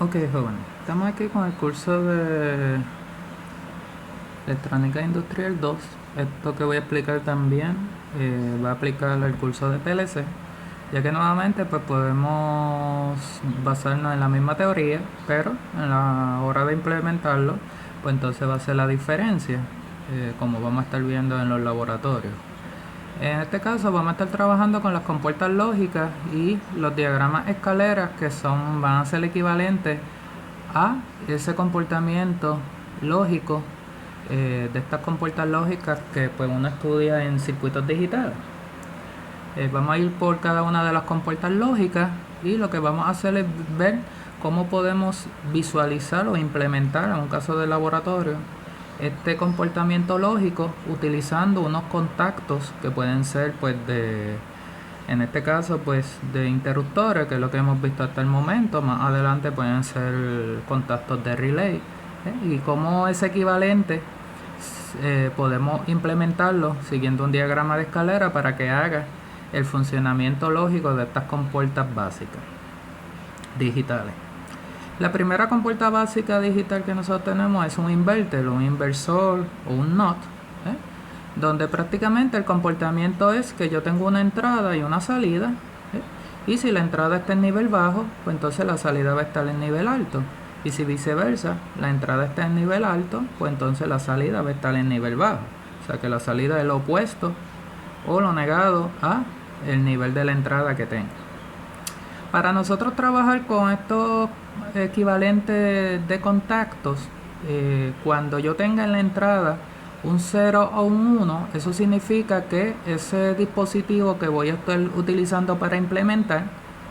Ok, joven, estamos aquí con el curso de Electrónica Industrial 2. Esto que voy a explicar también va a aplicar al curso de PLC, ya que nuevamente pues podemos basarnos en la misma teoría, pero en la hora de implementarlo, pues entonces va a ser la diferencia, como vamos a estar viendo en los laboratorios. En este caso vamos a estar trabajando con las compuertas lógicas y los diagramas escaleras, que van a ser equivalentes a ese comportamiento lógico de estas compuertas lógicas que pues uno estudia en circuitos digitales. Vamos a ir por cada una de las compuertas lógicas y lo que vamos a hacer es ver cómo podemos visualizar o implementar, en un caso de laboratorio, este comportamiento lógico utilizando unos contactos que pueden ser pues en este caso pues de interruptores, que es lo que hemos visto hasta el momento. Más adelante pueden ser contactos de relay, y cómo es equivalente podemos implementarlo siguiendo un diagrama de escalera para que haga el funcionamiento lógico de estas compuertas básicas digitales. La primera compuerta básica digital que nosotros tenemos es un inverter, un inversor o un NOT, donde prácticamente el comportamiento es que yo tengo una entrada y una salida, y si la entrada está en nivel bajo, pues entonces la salida va a estar en nivel alto, y si viceversa, la entrada está en nivel alto, pues entonces la salida va a estar en nivel bajo. O sea que la salida es lo opuesto o lo negado a el nivel de la entrada que tengo. Para nosotros trabajar con estos equivalentes de contactos, cuando yo tenga en la entrada un 0 o un 1, eso significa que ese dispositivo que voy a estar utilizando para implementar,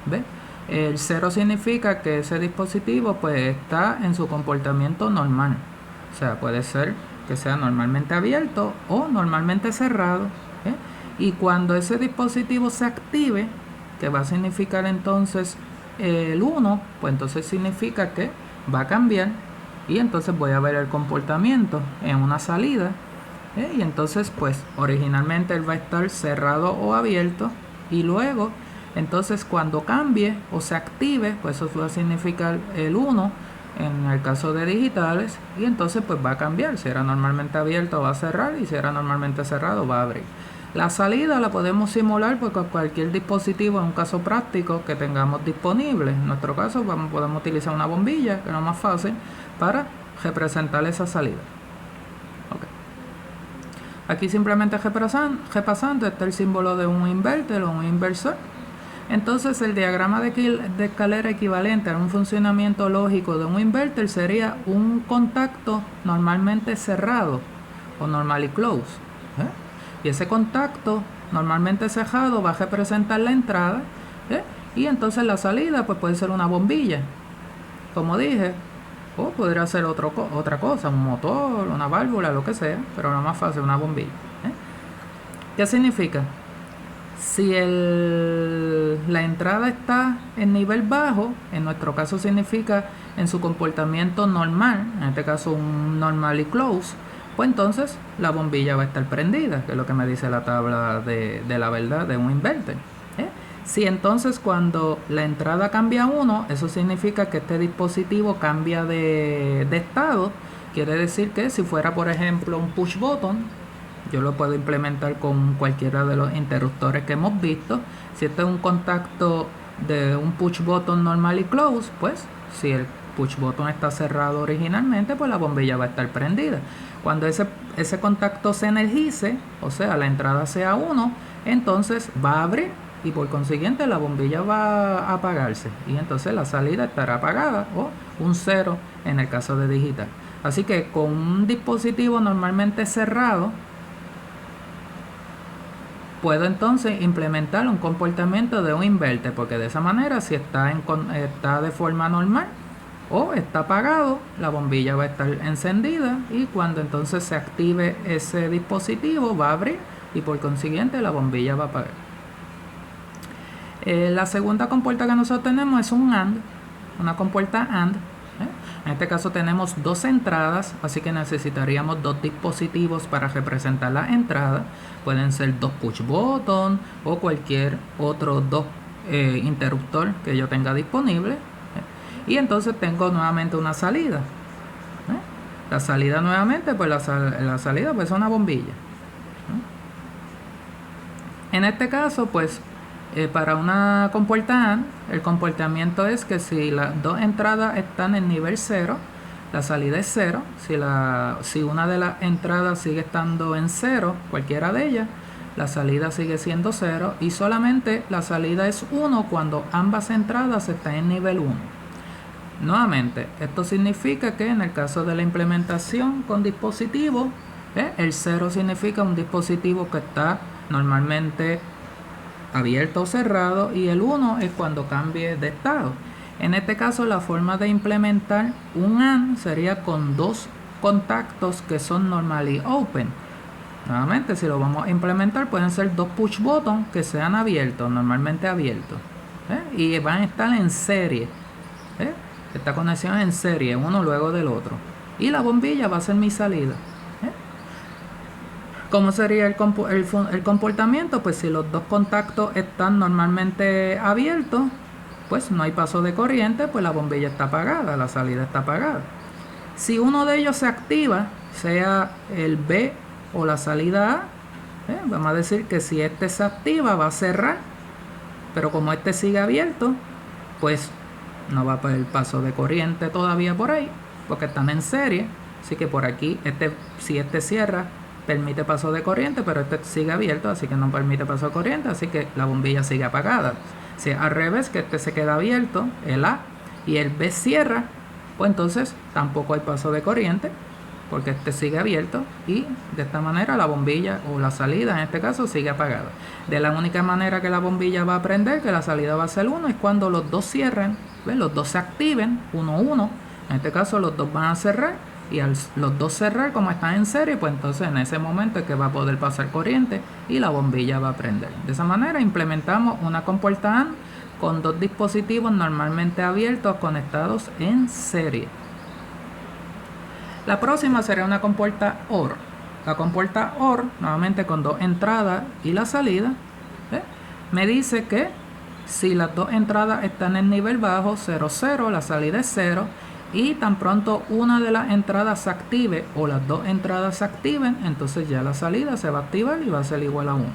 ¿ve? El 0 significa que ese dispositivo pues está en su comportamiento normal. O sea, puede ser que sea normalmente abierto o normalmente cerrado, ¿eh? Y cuando ese dispositivo se active, que va a significar entonces el 1, pues entonces significa que va a cambiar, y entonces voy a ver el comportamiento en una salida, y entonces pues originalmente él va a estar cerrado o abierto, y luego entonces cuando cambie o se active, pues eso va a significar el 1 en el caso de digitales, y entonces pues va a cambiar. Si era normalmente abierto va a cerrar, y si era normalmente cerrado va a abrir. La salida la podemos simular pues con cualquier dispositivo, en un caso práctico que tengamos disponible. En nuestro caso podemos utilizar una bombilla, que es lo más fácil, para representar esa salida. Okay. Aquí simplemente repasando está el símbolo de un inverter o un inversor. Entonces el diagrama de escalera equivalente a un funcionamiento lógico de un inverter sería un contacto normalmente cerrado o normally closed, y ese contacto normalmente cerrado va a representar la entrada, y entonces la salida pues puede ser una bombilla, como dije, o podría ser otra cosa, un motor, una válvula, lo que sea, pero lo más fácil, una bombilla. ¿Qué significa? Si la entrada está en nivel bajo, en nuestro caso significa en su comportamiento normal, en este caso un normally close, pues entonces la bombilla va a estar prendida, que es lo que me dice la tabla de la verdad de un inverter. Si entonces cuando la entrada cambia a 1, eso significa que este dispositivo cambia de estado. Quiere decir que si fuera por ejemplo un push button, yo lo puedo implementar con cualquiera de los interruptores que hemos visto. Si este es un contacto de un push button normal y close, pues si el push button está cerrado originalmente, pues la bombilla va a estar prendida. Cuando ese contacto se energice, o sea, la entrada sea 1, entonces va a abrir, y por consiguiente la bombilla va a apagarse, y entonces la salida estará apagada, o un 0 en el caso de digital. Así que con un dispositivo normalmente cerrado, puedo entonces implementar un comportamiento de un inverter, porque de esa manera si está de forma normal o está apagado, la bombilla va a estar encendida, y cuando entonces se active ese dispositivo va a abrir, y por consiguiente la bombilla va a apagar. La segunda compuerta que nosotros tenemos es un AND, una compuerta AND. En este caso tenemos dos entradas, así que necesitaríamos dos dispositivos para representar la entrada. Pueden ser dos push button o cualquier otro interruptor que yo tenga disponible. y entonces tengo nuevamente una salida. La salida nuevamente, pues la salida pues es una bombilla. En este caso, pues para una compuerta AND, el comportamiento es que si las dos entradas están en nivel 0, la salida es 0. Si una de las entradas sigue estando en 0, cualquiera de ellas, la salida sigue siendo 0, y solamente la salida es 1 cuando ambas entradas están en nivel 1. Nuevamente, esto significa que en el caso de la implementación con dispositivo, el 0 significa un dispositivo que está normalmente abierto o cerrado, y el 1 es cuando cambie de estado. En este caso, la forma de implementar un AND sería con dos contactos que son normally open. Nuevamente, si lo vamos a implementar, pueden ser dos push buttons que sean abiertos, normalmente abiertos, y van a estar en serie. Esta conexión es en serie, uno luego del otro, y la bombilla va a ser mi salida. ¿Cómo sería el comportamiento? Pues si los dos contactos están normalmente abiertos, pues no hay paso de corriente, pues la bombilla está apagada, la salida está apagada. Si uno de ellos se activa, sea el B o la salida A, vamos a decir que si este se activa va a cerrar, pero como este sigue abierto, pues no va a haber paso de corriente todavía por ahí, porque están en serie. Así que por aquí, si este cierra, permite paso de corriente, pero este sigue abierto, así que no permite paso de corriente, así que la bombilla sigue apagada. Si al revés, que este se queda abierto, el A, y el B cierra, pues entonces tampoco hay paso de corriente, porque este sigue abierto, y de esta manera la bombilla o la salida en este caso sigue apagada. De la única manera que la bombilla va a prender, que la salida va a ser 1, es cuando los dos cierren, los dos se activen, 1, 1. En este caso los dos van a cerrar, y al los dos cerrar, como están en serie, pues entonces en ese momento es que va a poder pasar corriente y la bombilla va a prender. De esa manera implementamos una compuerta AND con dos dispositivos normalmente abiertos conectados en serie. La próxima sería una compuerta OR. La compuerta OR, nuevamente con dos entradas y la salida, me dice que si las dos entradas están en nivel bajo, 0, 0, la salida es 0, y tan pronto una de las entradas se active o las dos entradas se activen, entonces ya la salida se va a activar y va a ser igual a 1.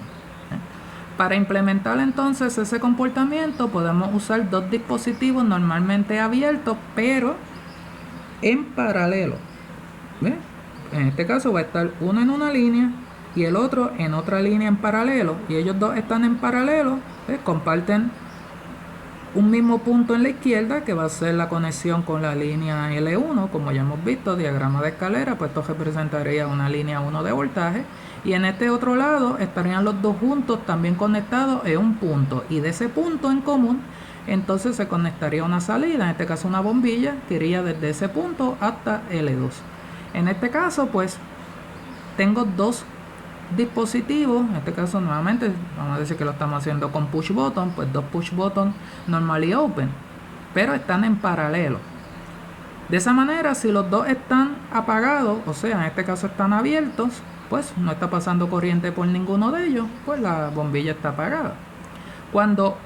Para implementar entonces ese comportamiento podemos usar dos dispositivos normalmente abiertos, pero en paralelo. En este caso va a estar uno en una línea y el otro en otra línea en paralelo, y ellos dos están en paralelo, comparten un mismo punto en la izquierda, que va a ser la conexión con la línea L1, como ya hemos visto, diagrama de escalera, pues esto representaría una línea 1 de voltaje, y en este otro lado estarían los dos juntos también conectados en un punto, y de ese punto en común entonces se conectaría una salida, en este caso una bombilla, que iría desde ese punto hasta L2. En este caso pues tengo dos dispositivos, en este caso nuevamente vamos a decir que lo estamos haciendo con push button, pues dos push button normally open, pero están en paralelo. De esa manera, si los dos están apagados, o sea, en este caso están abiertos, pues no está pasando corriente por ninguno de ellos, pues la bombilla está apagada. Cuando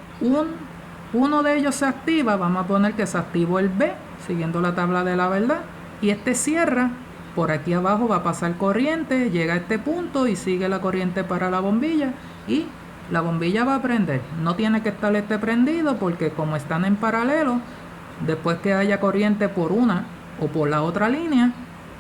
uno de ellos se activa, vamos a poner que se activó el B, siguiendo la tabla de la verdad, y este cierra. Por aquí abajo va a pasar corriente, llega a este punto y sigue la corriente para la bombilla, y la bombilla va a prender. No tiene que estar prendido, porque como están en paralelo, después que haya corriente por una o por la otra línea,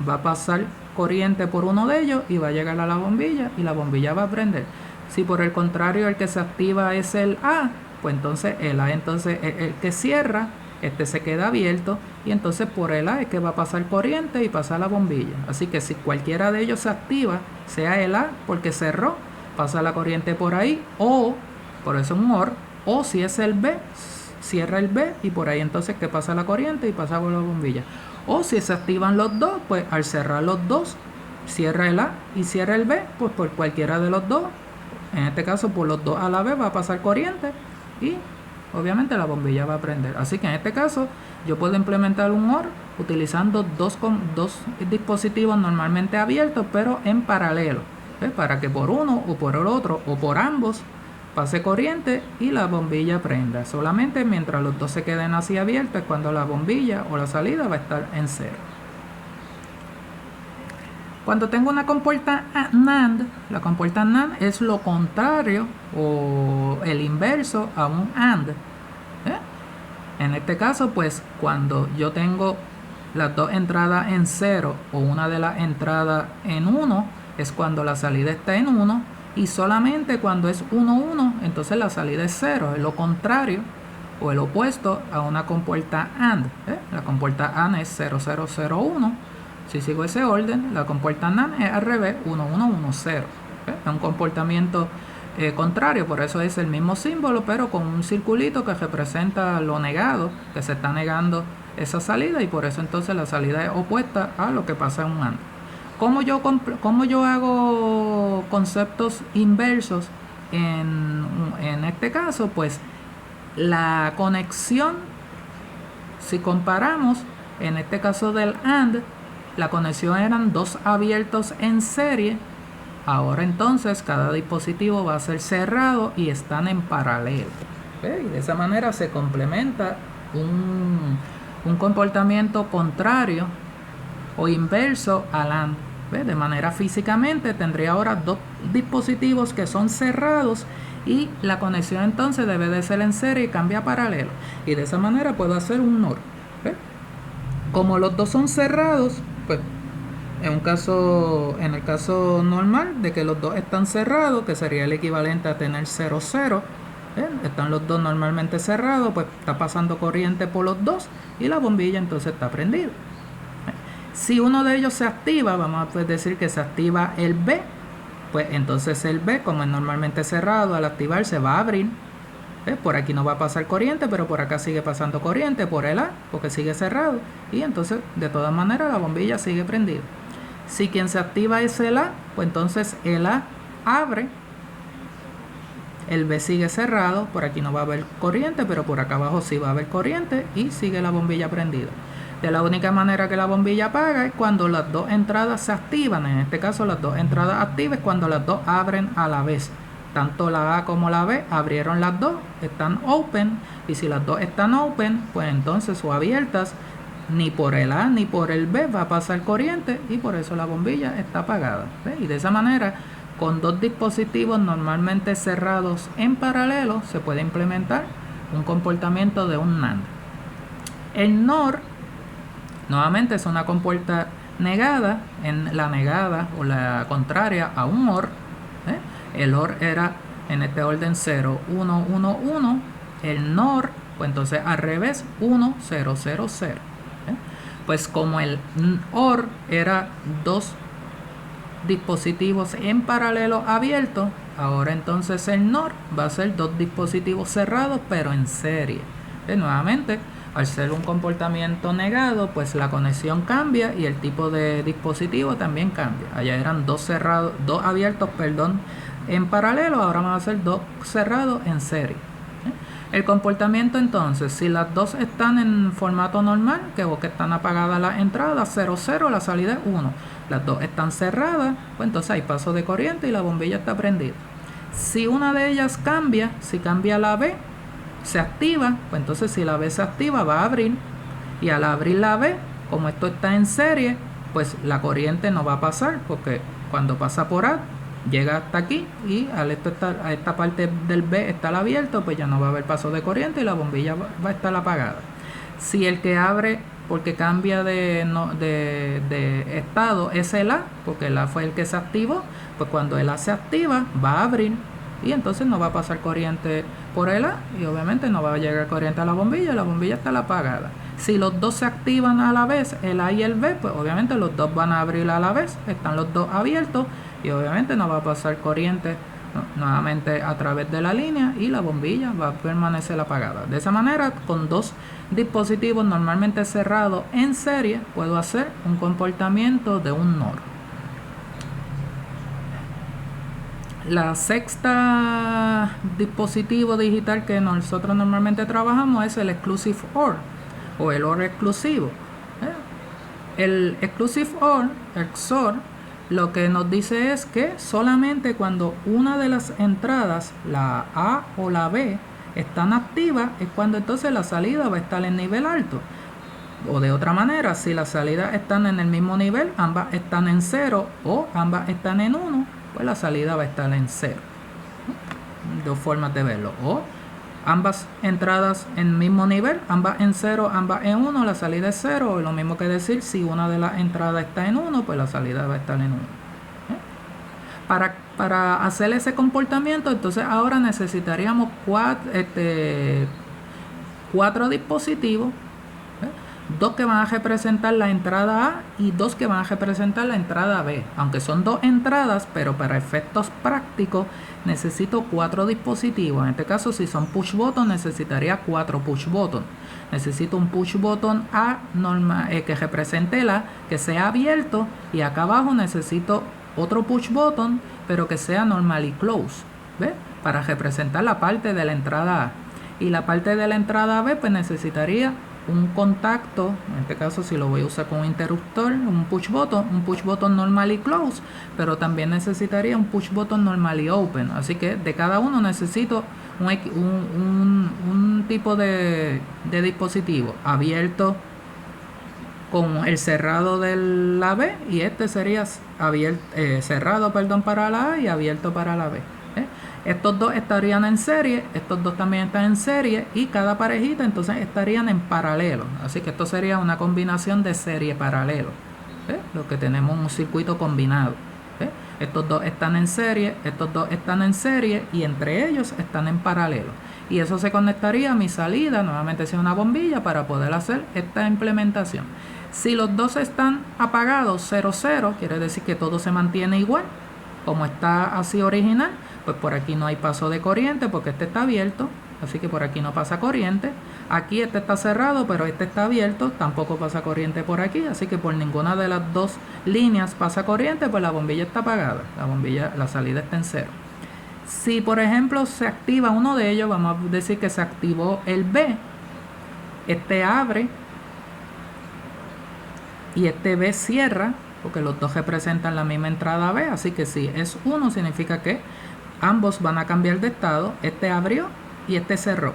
va a pasar corriente por uno de ellos y va a llegar a la bombilla y la bombilla va a prender. Si por el contrario el que se activa es el A, pues entonces el A entonces es el que cierra, este se queda abierto, y entonces por el A es que va a pasar corriente y pasar la bombilla. Así que si cualquiera de ellos se activa, sea el A porque cerró, pasa la corriente por ahí, o por eso un OR, o si es el B, cierra el B y por ahí entonces que pasa la corriente y pasa por la bombilla. O si se activan los dos, pues al cerrar los dos, cierra el A y cierra el B, pues por cualquiera de los dos, en este caso por los dos a la vez va a pasar corriente y obviamente la bombilla va a prender. Así que en este caso yo puedo implementar un OR utilizando dos dispositivos normalmente abiertos, pero en paralelo, para que por uno o por el otro o por ambos pase corriente y la bombilla prenda. Solamente mientras los dos se queden así abiertos es cuando la bombilla o la salida va a estar en 0. Cuando tengo una compuerta NAND, la compuerta NAND es lo contrario o el inverso a un AND. En este caso, pues cuando yo tengo las dos entradas en 0 o una de las entradas en 1, es cuando la salida está en 1, y solamente cuando es 1, 1, entonces la salida es 0. Es lo contrario o el opuesto a una compuerta AND. La compuerta AND es 0, 0, 0, 1. Si sigo ese orden, la compuerta NAND es al revés, 1, 1, 1, 0. Es un comportamiento contrario, por eso es el mismo símbolo, pero con un circulito que representa lo negado, que se está negando esa salida, y por eso entonces la salida es opuesta a lo que pasa en un AND. ¿Cómo yo hago conceptos inversos en este caso? Pues la conexión, si comparamos, en este caso del AND, la conexión eran dos abiertos en serie. Ahora entonces cada dispositivo va a ser cerrado y están en paralelo. Y de esa manera se complementa un comportamiento contrario o inverso al AND. De manera físicamente tendría ahora dos dispositivos que son cerrados y la conexión entonces debe de ser en serie y cambia a paralelo. Y de esa manera puedo hacer un NOR. Como los dos son cerrados, pues en el caso normal de que los dos están cerrados, que sería el equivalente a tener 0, 0, están los dos normalmente cerrados, pues está pasando corriente por los dos y la bombilla entonces está prendida. Si uno de ellos se activa, vamos a decir que se activa el B, pues entonces el B, como es normalmente cerrado, al activarse va a abrir. Por aquí no va a pasar corriente, pero por acá sigue pasando corriente, por el A, porque sigue cerrado, y entonces de todas maneras la bombilla sigue prendida. Si quien se activa es el A, pues entonces el A abre, el B sigue cerrado, por aquí no va a haber corriente, pero por acá abajo sí va a haber corriente y sigue la bombilla prendida. De la única manera que la bombilla apaga es cuando las dos entradas se activan. En este caso las dos entradas activas es cuando las dos abren a la vez. Tanto la A como la B abrieron las dos, están open, y si las dos están open, pues entonces o abiertas, ni por el A ni por el B va a pasar corriente y por eso la bombilla está apagada. Y de esa manera, con dos dispositivos normalmente cerrados en paralelo, se puede implementar un comportamiento de un NAND. El NOR nuevamente es una compuerta negada, en la negada o la contraria a un OR. El OR era en este orden 0, 1, 1, 1. El NOR, pues entonces al revés, 1, 0, 0, 0. Pues como el OR era dos dispositivos en paralelo abiertos, ahora entonces el NOR va a ser dos dispositivos cerrados pero en serie. Nuevamente, al ser un comportamiento negado, pues la conexión cambia y el tipo de dispositivo también cambia. Allá eran dos abiertos, en paralelo, ahora van a ser dos cerrados en serie. El comportamiento entonces, si las dos están en formato normal, que están apagadas las entradas, 0, 0, la salida es 1. Las dos están cerradas, pues entonces hay paso de corriente y la bombilla está prendida. Si una de ellas cambia, si cambia la B, se activa, pues entonces si la B se activa va a abrir, y al abrir la B, como esto está en serie, pues la corriente no va a pasar, porque cuando pasa por A, llega hasta aquí, y a esta parte del B está abierto, pues ya no va a haber paso de corriente y la bombilla va a estar apagada. Si el que abre porque cambia de estado es el A, porque el A fue el que se activó, pues cuando el A se activa va a abrir y entonces no va a pasar corriente por el A y obviamente no va a llegar corriente a la bombilla está apagada. Si los dos se activan a la vez, el A y el B, pues obviamente los dos van a abrir a la vez, están los dos abiertos y obviamente no va a pasar corriente nuevamente a través de la línea y la bombilla va a permanecer apagada. De esa manera, con dos dispositivos normalmente cerrados en serie, puedo hacer un comportamiento de un NOR. La sexta dispositivo digital que nosotros normalmente trabajamos es el Exclusive OR o el OR exclusivo. El Exclusive OR, el XOR, lo que nos dice es que solamente cuando una de las entradas, la A o la B, están activas, es cuando entonces la salida va a estar en nivel alto. O de otra manera, si las salidas están en el mismo nivel, ambas están en 0 o ambas están en 1, pues la salida va a estar en 0. Dos formas de verlo. O ambas entradas en mismo nivel, ambas en 0, ambas en 1, la salida es 0. O lo mismo que decir, si una de las entradas está en 1, pues la salida va a estar en 1. Para hacer ese comportamiento, entonces ahora necesitaríamos cuatro dispositivos. Dos que van a representar la entrada A y dos que van a representar la entrada B. Aunque son dos entradas, pero para efectos prácticos necesito 4 dispositivos. En este caso, si son push button, necesitaría 4 push button. Necesito un push button A normal, que represente el A, que sea abierto, y acá abajo necesito otro push button, pero que sea normal y close, ¿ve? Para representar la parte de la entrada A. Y la parte de la entrada B, pues necesitaría un contacto, en este caso si lo voy a usar con un interruptor, un push button normal y close, pero también necesitaría un push button normal y open. Así que de cada uno necesito un tipo de dispositivo abierto con el cerrado de la B, y este sería cerrado para la A y abierto para la B. Estos dos estarían en serie, estos dos también están en serie, y cada parejita entonces estarían en paralelo. Así que esto sería una combinación de serie paralelo. Lo que tenemos un circuito combinado. Estos dos están en serie, estos dos están en serie, y entre ellos están en paralelo. Y eso se conectaría a mi salida, nuevamente sea una bombilla, para poder hacer esta implementación. Si los dos están apagados 0, 0, quiere decir que todo se mantiene igual, como está así original. Pues por aquí no hay paso de corriente porque este está abierto, así que por aquí no pasa corriente. Aquí este está cerrado, pero este está abierto, tampoco pasa corriente por aquí, así que por ninguna de las dos líneas pasa corriente, pues la bombilla está apagada, la salida está en 0. Si por ejemplo se activa uno de ellos, vamos a decir que se activó el B, este abre y este B cierra, porque los dos representan la misma entrada B, así que si es 1 significa que ambos van a cambiar de estado. Este abrió y este cerró.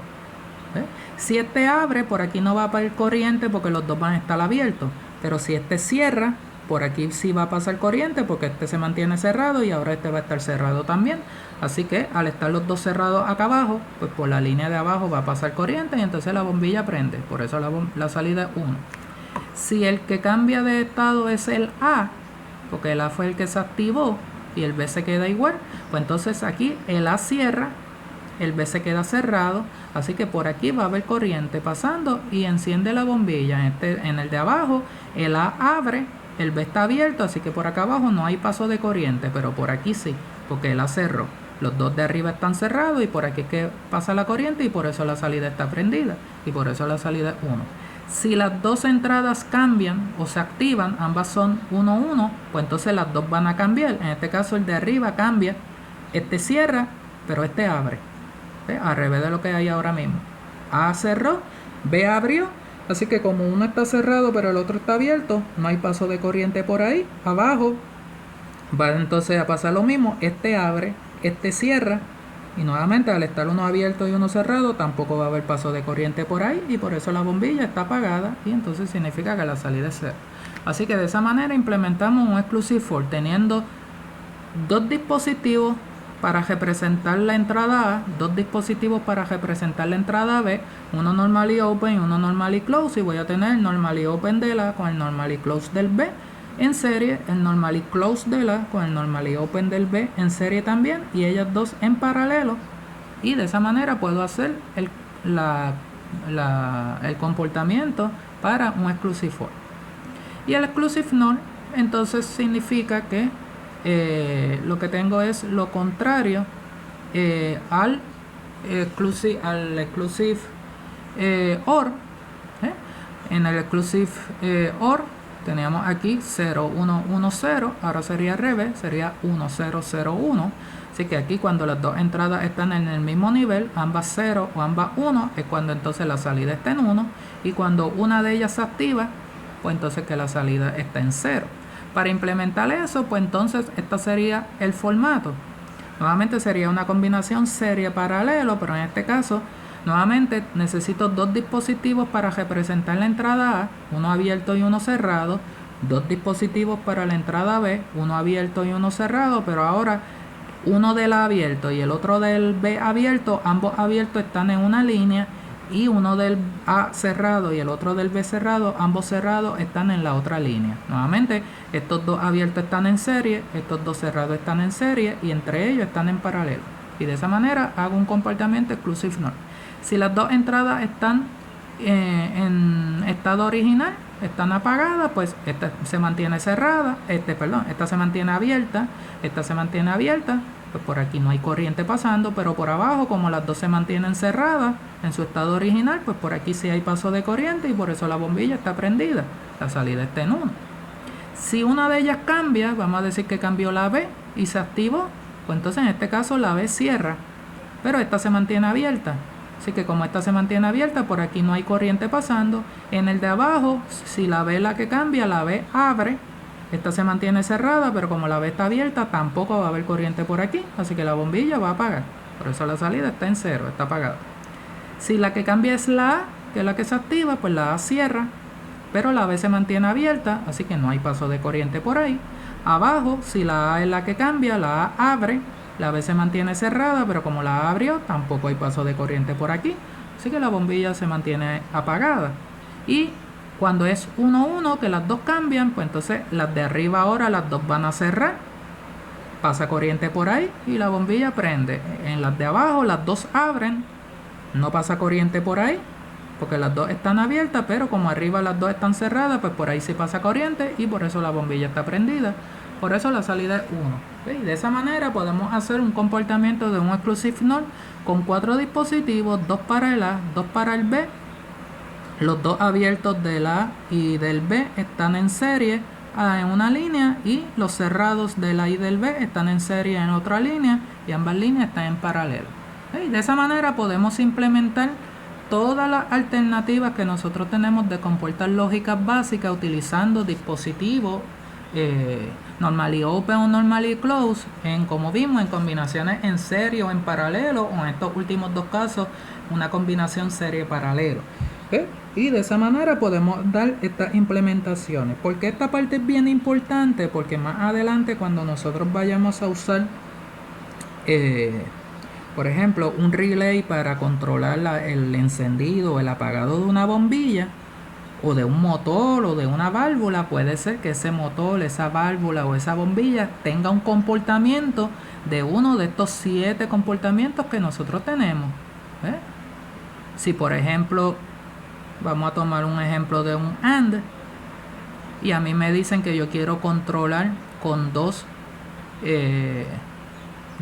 Si este abre, por aquí no va a pasar corriente porque los dos van a estar abiertos. Pero si este cierra, por aquí sí va a pasar corriente porque este se mantiene cerrado y ahora este va a estar cerrado también. Así que al estar los dos cerrados acá abajo, pues por la línea de abajo va a pasar corriente y entonces la bombilla prende. Por eso la salida es 1. Si el que cambia de estado es el A, porque el A fue el que se activó y el B se queda igual, pues entonces aquí el A cierra, el B se queda cerrado, así que por aquí va a haber corriente pasando y enciende la bombilla. En el de abajo el A abre, el B está abierto, así que por acá abajo no hay paso de corriente, pero por aquí sí, porque el A cerró. Los dos de arriba están cerrados y por aquí es que pasa la corriente y por eso la salida está prendida y por eso la salida es 1. Si las dos entradas cambian o se activan, ambas son 1, 1, pues entonces las dos van a cambiar. En este caso el de arriba cambia, este cierra, pero este abre. Al revés de lo que hay ahora mismo. A cerró, B abrió, así que como uno está cerrado pero el otro está abierto, no hay paso de corriente por ahí. Abajo va entonces a pasar lo mismo, este abre, este cierra, y nuevamente al estar uno abierto y uno cerrado tampoco va a haber paso de corriente por ahí y por eso la bombilla está apagada y entonces significa que la salida es 0. Así que de esa manera implementamos un Exclusive For teniendo dos dispositivos para representar la entrada A, dos dispositivos para representar la entrada B, uno normal y open y uno normal y close, y voy a tener el normal y open del A con el normal y close del B en serie, el normal y close del A con el normal y open del B en serie también, y ellas dos en paralelo, y de esa manera puedo hacer el comportamiento para un Exclusive For. Y el Exclusive NOR entonces significa que lo que tengo es lo contrario al Exclusive OR. En el Exclusive OR teníamos aquí 0, 1, 1, 0, ahora sería al revés, sería 1, 0, 0, 1. Así que aquí cuando las dos entradas están en el mismo nivel, ambas 0 o ambas 1, es cuando entonces la salida está en 1, y cuando una de ellas se activa, pues entonces que la salida está en 0. Para implementar eso, pues entonces este sería el formato. Nuevamente sería una combinación serie paralelo, pero en este caso, nuevamente necesito dos dispositivos para representar la entrada A, uno abierto y uno cerrado, dos dispositivos para la entrada B, uno abierto y uno cerrado, pero ahora uno del A abierto y el otro del B abierto, ambos abiertos están en una línea, y uno del A cerrado y el otro del B cerrado, ambos cerrados están en la otra línea. Nuevamente, estos dos abiertos están en serie, estos dos cerrados están en serie y entre ellos están en paralelo. Y de esa manera hago un comportamiento exclusive NOR. Si las dos entradas están en estado original, están apagadas, pues esta se mantiene cerrada, esta se mantiene abierta, esta se mantiene abierta, pues por aquí no hay corriente pasando, pero por abajo, como las dos se mantienen cerradas en su estado original, pues por aquí sí hay paso de corriente y por eso la bombilla está prendida, la salida está en 1. Si una de ellas cambia, vamos a decir que cambió la B y se activó, pues entonces en este caso la B cierra, pero esta se mantiene abierta. Así que como esta se mantiene abierta, por aquí no hay corriente pasando. En el de abajo, si la B es la que cambia, la B abre. Esta se mantiene cerrada, pero como la B está abierta, tampoco va a haber corriente por aquí. Así que la bombilla va a apagar. Por eso la salida está en 0, está apagada. Si la que cambia es la A, que es la que se activa, pues la A cierra. Pero la B se mantiene abierta, así que no hay paso de corriente por ahí. Abajo, si la A es la que cambia, la A abre. La B se mantiene cerrada, pero como la A abrió, tampoco hay paso de corriente por aquí. Así que la bombilla se mantiene apagada. Y cuando es 1-1, que las dos cambian, pues entonces las de arriba ahora, las dos van a cerrar. Pasa corriente por ahí y la bombilla prende. En las de abajo, las dos abren. No pasa corriente por ahí, porque las dos están abiertas, pero como arriba las dos están cerradas, pues por ahí sí pasa corriente y por eso la bombilla está prendida. Por eso la salida es 1. ¿Sí? De esa manera podemos hacer un comportamiento de un exclusive NOR con 4 dispositivos, 2 para el A, 2 para el B. Los dos abiertos del A y del B están en serie en una línea y los cerrados del A y del B están en serie en otra línea y ambas líneas están en paralelo. ¿Sí? De esa manera podemos implementar todas las alternativas que nosotros tenemos de comportar lógicas básicas utilizando dispositivos normally open o normally close, como vimos, en combinaciones en serie o en paralelo, o en estos últimos dos casos una combinación serie paralelo. ¿Okay? Y de esa manera podemos dar estas implementaciones. ¿Por qué esta parte es bien importante? Porque más adelante, cuando nosotros vayamos a usar por ejemplo un relay para controlar el encendido o el apagado de una bombilla, o de un motor o de una válvula, puede ser que ese motor, esa válvula o esa bombilla tenga un comportamiento de uno de estos 7 comportamientos que nosotros tenemos. Si por ejemplo, vamos a tomar un ejemplo de un AND, y a mí me dicen que yo quiero controlar con 2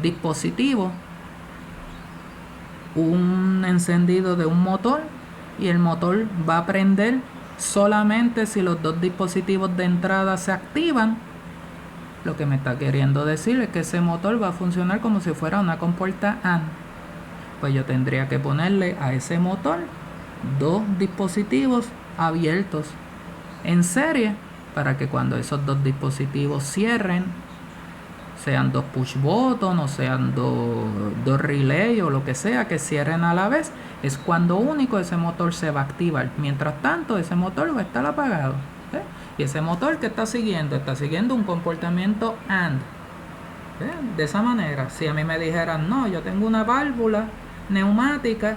dispositivos un encendido de un motor, y el motor va a prender solamente si los 2 dispositivos de entrada se activan. Lo que me está queriendo decir es que ese motor va a funcionar como si fuera una compuerta AND. Pues yo tendría que ponerle a ese motor 2 dispositivos abiertos en serie para que cuando esos 2 dispositivos cierren, sean 2 push button o sean 2 relay o lo que sea que cierren a la vez, es cuando único ese motor se va a activar. Mientras tanto, ese motor va a estar apagado. Y ese motor que está siguiendo un comportamiento AND. De esa manera, si a mí me dijeran, no, yo tengo una válvula neumática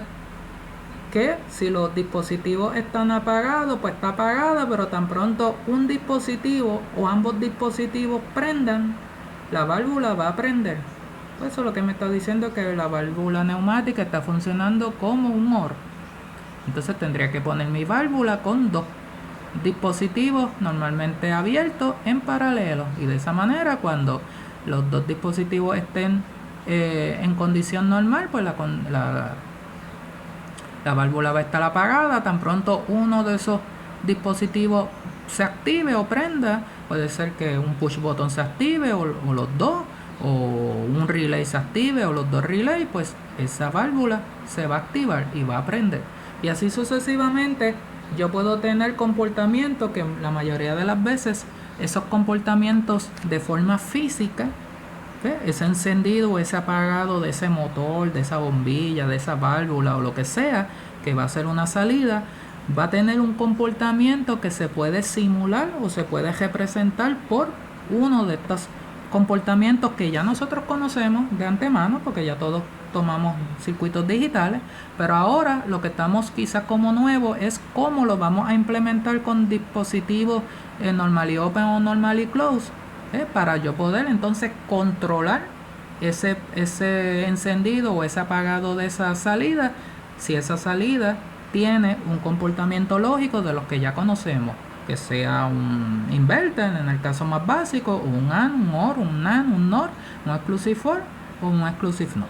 que si los dispositivos están apagados, pues está apagada, pero tan pronto un dispositivo o ambos dispositivos prendan, la válvula va a prender. Pues eso es lo que me está diciendo, que la válvula neumática está funcionando como un OR. Entonces tendría que poner mi válvula con 2 dispositivos normalmente abiertos en paralelo, y de esa manera cuando los 2 dispositivos estén en condición normal, pues la válvula va a estar apagada. Tan pronto uno de esos dispositivos se active o prenda, puede ser que un push button se active o los 2, o un relay se active o los 2 relay, pues esa válvula se va a activar y va a prender. Y así sucesivamente yo puedo tener comportamientos que la mayoría de las veces esos comportamientos de forma física, ¿okay? Ese encendido o ese apagado de ese motor, de esa bombilla, de esa válvula o lo que sea que va a ser una salida, va a tener un comportamiento que se puede simular o se puede representar por uno de estos comportamientos que ya nosotros conocemos de antemano, porque ya todos tomamos circuitos digitales, pero ahora lo que estamos quizás como nuevo es cómo lo vamos a implementar con dispositivos normally open o normally close, para yo poder entonces controlar ese encendido o ese apagado de esa salida, si esa salida tiene un comportamiento lógico de los que ya conocemos, que sea un inverter en el caso más básico, o un AND, un OR, un NAND, un NOR, un exclusive OR o un exclusive NOT.